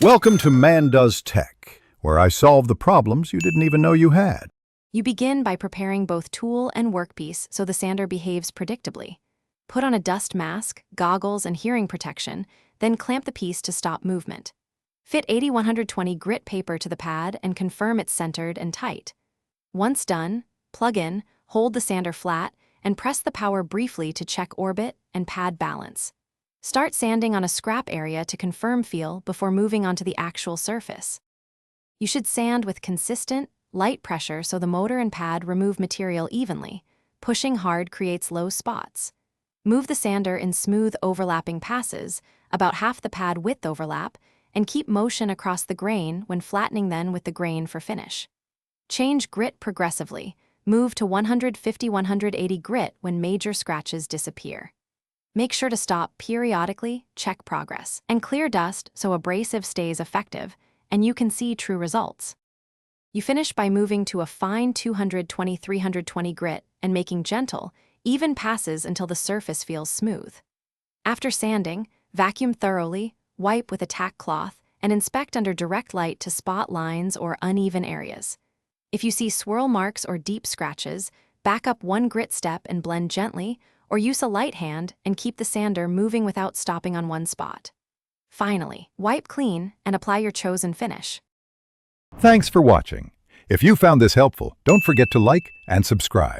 Welcome to Man Does Tech, where I solve the problems you didn't even know you had. You begin by preparing both tool and workpiece so the sander behaves predictably. Put on a dust mask, goggles, and hearing protection, then clamp the piece to stop movement. Fit 80-120 grit paper to the pad and confirm it's centered and tight. Once done, plug in, hold the sander flat, and press the power briefly to check orbit and pad balance. Start sanding on a scrap area to confirm feel before moving onto the actual surface. You should sand with consistent, light pressure so the motor and pad remove material evenly. Pushing hard creates low spots. Move the sander in smooth overlapping passes, about half the pad width overlap, and keep motion across the grain when flattening then with the grain for finish. Change grit progressively. Move to 150-180 grit when major scratches disappear. Make sure to stop periodically, check progress, and clear dust so abrasive stays effective and you can see true results. You finish by moving to a fine 220-320 grit and making gentle, even passes until the surface feels smooth. After sanding, vacuum thoroughly, wipe with a tack cloth, and inspect under direct light to spot lines or uneven areas. If you see swirl marks or deep scratches, back up one grit step and blend gently, or use a light hand and keep the sander moving without stopping on one spot. Finally, wipe clean and apply your chosen finish. Thanks for watching. If you found this helpful, don't forget to like and subscribe.